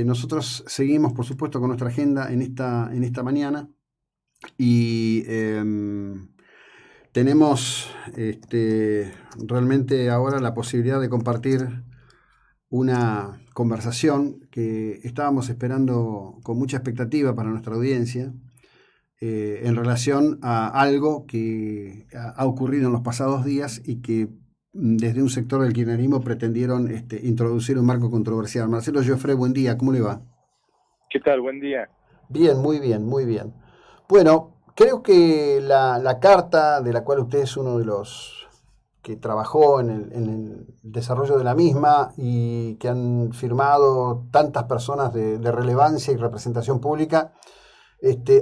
Nosotros seguimos, por supuesto, con nuestra agenda en esta mañana y tenemos realmente ahora la posibilidad de compartir una conversación que estábamos esperando con mucha expectativa para nuestra audiencia en relación a algo que ha ocurrido en los pasados días y que desde un sector del kirchnerismo pretendieron introducir un marco controversial. Marcelo Giuffre, buen día, ¿cómo le va? ¿Qué tal? Buen día. Bien, muy bien, muy bien. Bueno, creo que la carta de la cual usted es uno de los que trabajó en el desarrollo de la misma y que han firmado tantas personas de relevancia y representación pública,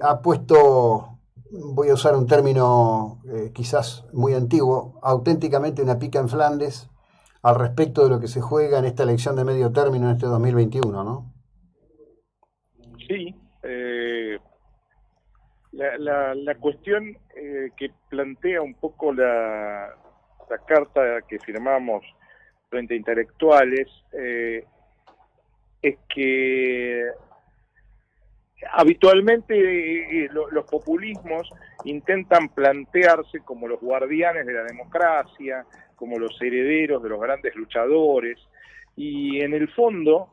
ha puesto, voy a usar un término quizás muy antiguo, auténticamente una pica en Flandes al respecto de lo que se juega en esta elección de medio término en este 2021, ¿no? Sí, la cuestión que plantea un poco la carta que firmamos frente a intelectuales es que habitualmente los populismos intentan plantearse como los guardianes de la democracia, como los herederos de los grandes luchadores, y en el fondo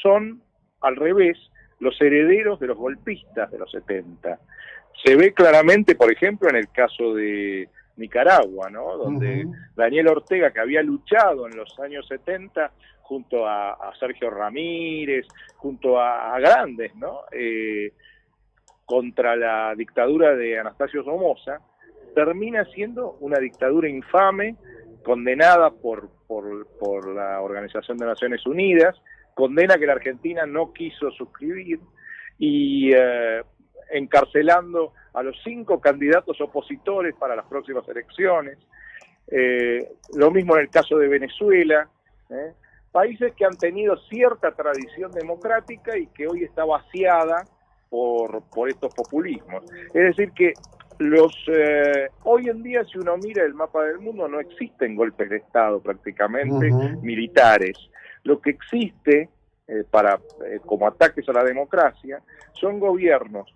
son al revés los herederos de los golpistas de los 70. Se ve claramente, por ejemplo, en el caso de Nicaragua, ¿no? Donde Daniel Ortega, que había luchado en los años 70 junto a Sergio Ramírez, junto a grandes, ¿no? Contra la dictadura de Anastasio Somoza, termina siendo una dictadura infame, condenada por la Organización de Naciones Unidas, condena que la Argentina no quiso suscribir y encarcelando a los 5 candidatos opositores para las próximas elecciones. Lo mismo en el caso de Venezuela, países que han tenido cierta tradición democrática y que hoy está vaciada por estos populismos. Es decir que hoy en día, si uno mira el mapa del mundo, no existen golpes de Estado prácticamente militares. Lo que existe como ataques a la democracia son gobiernos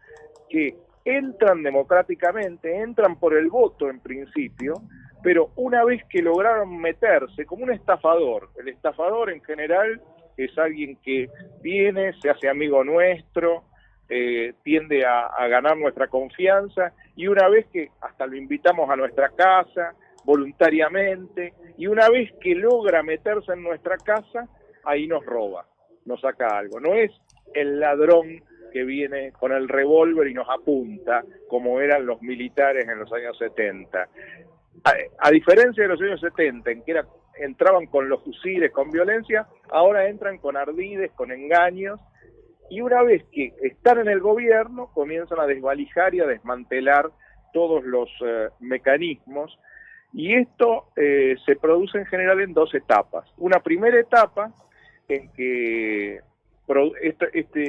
que entran democráticamente, entran por el voto en principio, pero una vez que lograron meterse, como un estafador, el estafador en general es alguien que viene, se hace amigo nuestro, tiende a ganar nuestra confianza, y una vez que hasta lo invitamos a nuestra casa voluntariamente, y una vez que logra meterse en nuestra casa, ahí nos roba, nos saca algo. No es el ladrón que viene con el revólver y nos apunta, como eran los militares en los años 70. A diferencia de los años 70, en que entraban con los fusiles, con violencia, ahora entran con ardides, con engaños, y una vez que están en el gobierno, comienzan a desvalijar y a desmantelar todos los mecanismos, y esto se produce en general en 2 etapas. Una primera etapa en que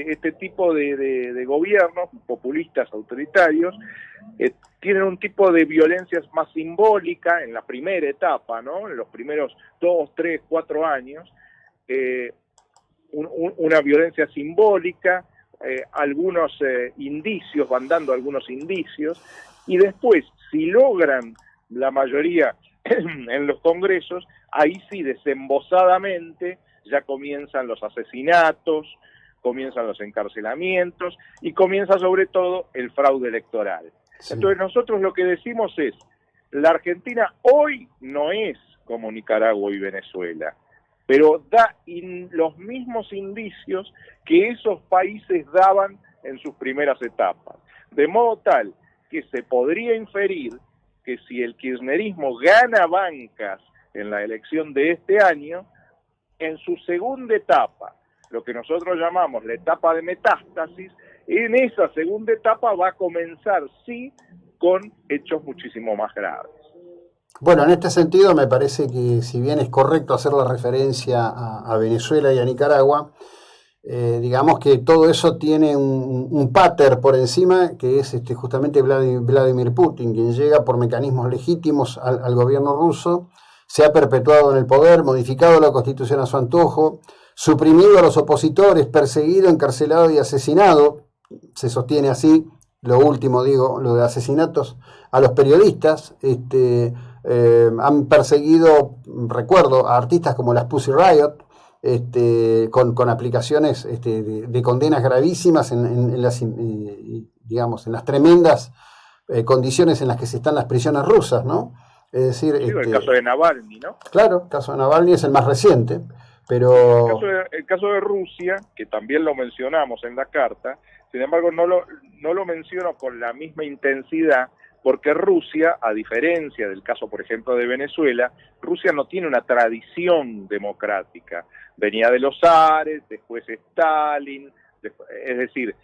este tipo de gobiernos populistas autoritarios tienen un tipo de violencia más simbólica en la primera etapa, ¿no? En los primeros 2, 3, 4 años, una violencia simbólica, algunos indicios, van dando algunos indicios, y después, si logran la mayoría en los congresos, ahí sí, desembosadamente, ya comienzan los asesinatos, comienzan los encarcelamientos y comienza sobre todo el fraude electoral. Sí. Entonces nosotros lo que decimos es, la Argentina hoy no es como Nicaragua y Venezuela, pero da los mismos indicios que esos países daban en sus primeras etapas. De modo tal que se podría inferir que si el kirchnerismo gana bancas en la elección de este año, en su segunda etapa, lo que nosotros llamamos la etapa de metástasis, en esa segunda etapa va a comenzar, sí, con hechos muchísimo más graves. Bueno, en este sentido me parece que si bien es correcto hacer la referencia a Venezuela y a Nicaragua, digamos que todo eso tiene un pater por encima, que es justamente Vladimir Putin, quien llega por mecanismos legítimos al gobierno ruso, se ha perpetuado en el poder, modificado la constitución a su antojo, suprimido a los opositores, perseguido, encarcelado y asesinado. Se sostiene así, lo último digo, lo de asesinatos a los periodistas. Han perseguido, recuerdo, a artistas como las Pussy Riot, con aplicaciones de condenas gravísimas en las tremendas condiciones en las que se están las prisiones rusas, ¿no? Es decir, sí, el caso de Navalny, ¿no? Claro, el caso de Navalny es el más reciente, pero... El caso de Rusia, que también lo mencionamos en la carta, sin embargo no lo menciono con la misma intensidad, porque Rusia, a diferencia del caso, por ejemplo, de Venezuela, Rusia no tiene una tradición democrática. Venía de los zares, después Stalin, es decir,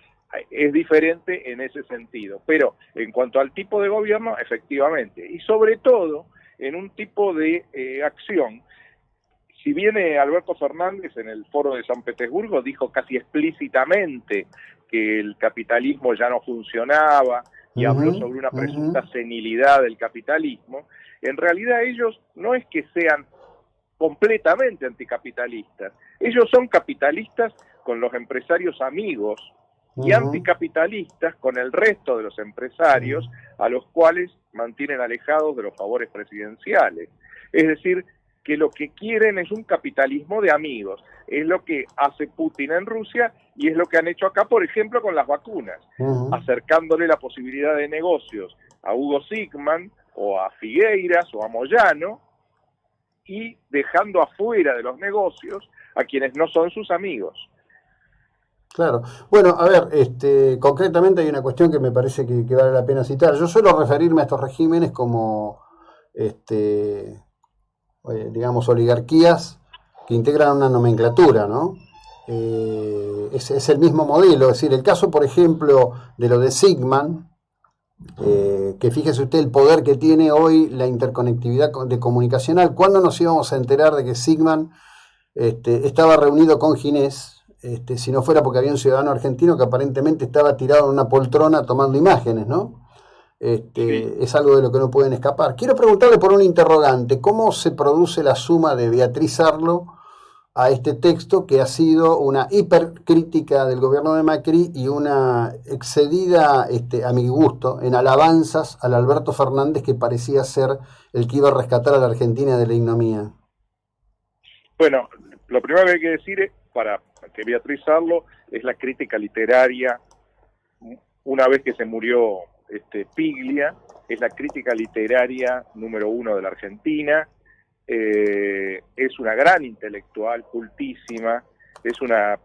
es diferente en ese sentido. Pero en cuanto al tipo de gobierno, efectivamente, y sobre todo en un tipo de acción. Si viene Alberto Fernández en el foro de San Petersburgo, dijo casi explícitamente que el capitalismo ya no funcionaba y habló sobre una presunta senilidad del capitalismo. En realidad ellos no es que sean completamente anticapitalistas, ellos son capitalistas con los empresarios amigos y anticapitalistas con el resto de los empresarios a los cuales mantienen alejados de los favores presidenciales. Es decir, que lo que quieren es un capitalismo de amigos. Es lo que hace Putin en Rusia y es lo que han hecho acá, por ejemplo, con las vacunas, acercándole la posibilidad de negocios a Hugo Sigman o a Figueiras o a Moyano y dejando afuera de los negocios a quienes no son sus amigos. Claro. Bueno, a ver, concretamente hay una cuestión que me parece que vale la pena citar. Yo suelo referirme a estos regímenes como, digamos, oligarquías que integran una nomenclatura, ¿no? Es el mismo modelo, es decir, el caso, por ejemplo, de lo de Sigman, que fíjese usted el poder que tiene hoy la interconectividad comunicacional. ¿Cuándo nos íbamos a enterar de que Sigman estaba reunido con Ginés? Si no fuera porque había un ciudadano argentino que aparentemente estaba tirado en una poltrona tomando imágenes, ¿no? Es algo de lo que no pueden escapar. Quiero preguntarle por un interrogante, ¿cómo se produce la suma de Beatriz Arlo a este texto que ha sido una hipercrítica del gobierno de Macri y una excedida, a mi gusto, en alabanzas al Alberto Fernández que parecía ser el que iba a rescatar a la Argentina de la ignominia? Bueno, lo primero que hay que decir es, para que Beatriz Arlo es la crítica literaria, una vez que se murió Piglia, es la crítica literaria número 1 de la Argentina, es una gran intelectual, cultísima, es una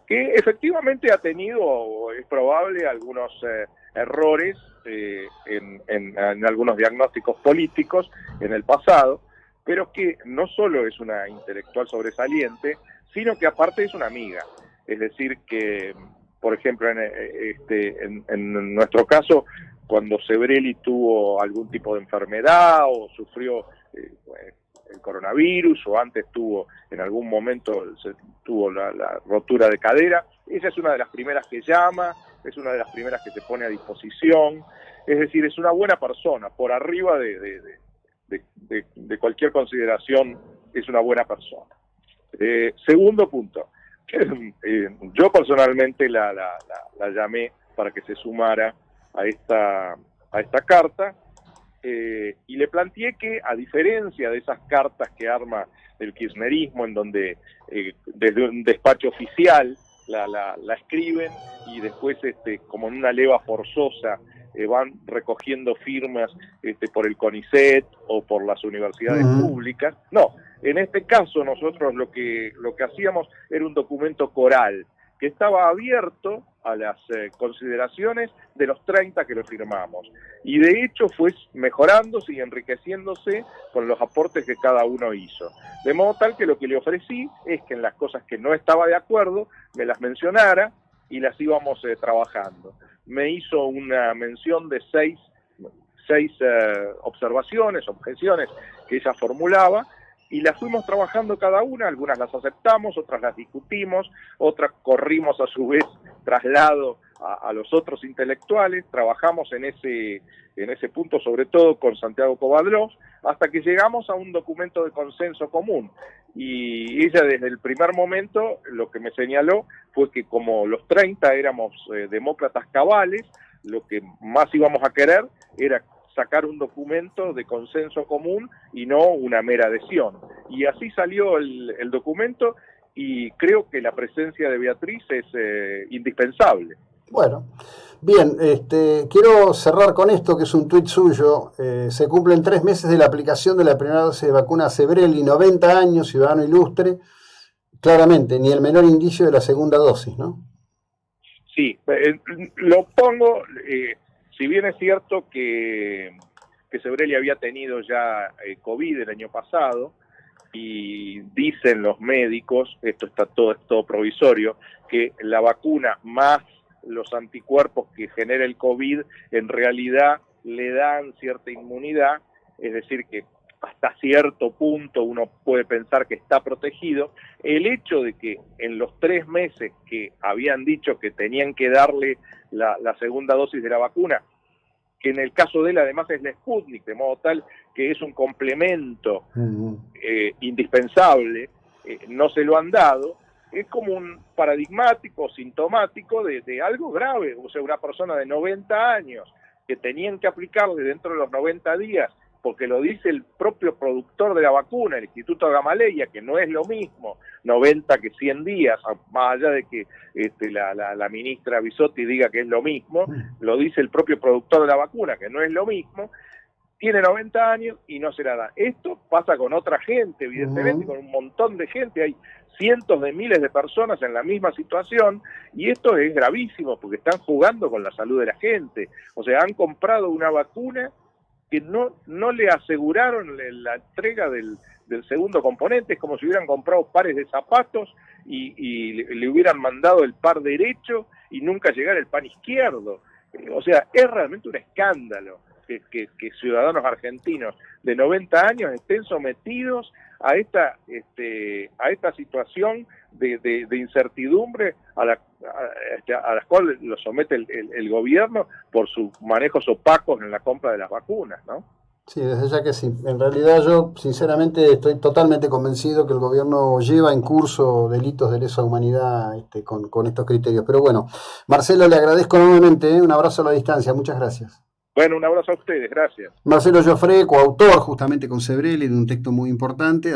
que efectivamente ha tenido, es probable, algunos errores en algunos diagnósticos políticos en el pasado, pero que no solo es una intelectual sobresaliente, sino que aparte es una amiga. Es decir que, por ejemplo, en nuestro caso, cuando Sebrelli tuvo algún tipo de enfermedad o sufrió el coronavirus, o antes tuvo, en algún momento, tuvo la rotura de cadera, ella es una de las primeras que llama, es una de las primeras que se pone a disposición, es decir, es una buena persona, por arriba de cualquier consideración, es una buena persona. Segundo punto, yo personalmente la llamé para que se sumara a esta carta, y le planteé que, a diferencia de esas cartas que arma el kirchnerismo, en donde desde un despacho oficial la escriben y después como en una leva forzosa van recogiendo firmas por el CONICET o por las universidades públicas. No, en este caso nosotros lo que hacíamos era un documento coral que estaba abierto a las consideraciones de los 30 que lo firmamos. Y de hecho fue mejorándose y enriqueciéndose con los aportes que cada uno hizo. De modo tal que lo que le ofrecí es que en las cosas que no estaba de acuerdo, me las mencionara y las íbamos trabajando. Me hizo una mención de seis observaciones, objeciones que ella formulaba, y las fuimos trabajando cada una, algunas las aceptamos, otras las discutimos, otras corrimos a su vez traslado a los otros intelectuales, trabajamos en ese punto, sobre todo con Santiago Kovadlov, hasta que llegamos a un documento de consenso común. Y ella desde el primer momento lo que me señaló fue que como los 30 éramos demócratas cabales, lo que más íbamos a querer era sacar un documento de consenso común y no una mera adhesión. Y así salió el documento, y creo que la presencia de Beatriz es indispensable. Bueno, bien, quiero cerrar con esto, que es un tuit suyo. Se cumplen 3 meses de la aplicación de la primera dosis de vacuna Sebrelli, 90 años, ciudadano ilustre. Claramente, ni el menor indicio de la segunda dosis, ¿no? Sí, lo pongo, si bien es cierto que Sebrelli había tenido ya COVID el año pasado, y dicen los médicos, esto es todo provisorio, que la vacuna más los anticuerpos que genera el COVID en realidad le dan cierta inmunidad, es decir que hasta cierto punto uno puede pensar que está protegido. El hecho de que en los 3 meses que habían dicho que tenían que darle la segunda dosis de la vacuna, que en el caso de él además es la Sputnik, de modo tal que es un complemento indispensable, no se lo han dado, es como un paradigmático, sintomático de algo grave. O sea, una persona de 90 años que tenían que aplicarle dentro de los 90 días, porque lo dice el propio productor de la vacuna, el Instituto Gamaleya, que no es lo mismo 90 que 100 días, más allá de que la ministra Bisotti diga que es lo mismo, lo dice el propio productor de la vacuna, que no es lo mismo. Tiene 90 años y no se la da. Esto pasa con otra gente, evidentemente, con un montón de gente. Hay cientos de miles de personas en la misma situación, y esto es gravísimo porque están jugando con la salud de la gente. O sea, han comprado una vacuna que no le aseguraron la entrega del segundo componente. Es como si hubieran comprado pares de zapatos y le hubieran mandado el par derecho y nunca llegara el par izquierdo. O sea, es realmente un escándalo que ciudadanos argentinos de 90 años estén sometidos a esta situación de incertidumbre a la cual los somete el gobierno por sus manejos opacos en la compra de las vacunas, ¿no? Sí, desde ya que sí. En realidad yo sinceramente estoy totalmente convencido que el gobierno lleva en curso delitos de lesa humanidad con estos criterios. Pero bueno, Marcelo, le agradezco enormemente, un abrazo a la distancia, muchas gracias. Bueno, un abrazo a ustedes, gracias. Marcelo Joffre, coautor justamente con Sebrelli de un texto muy importante.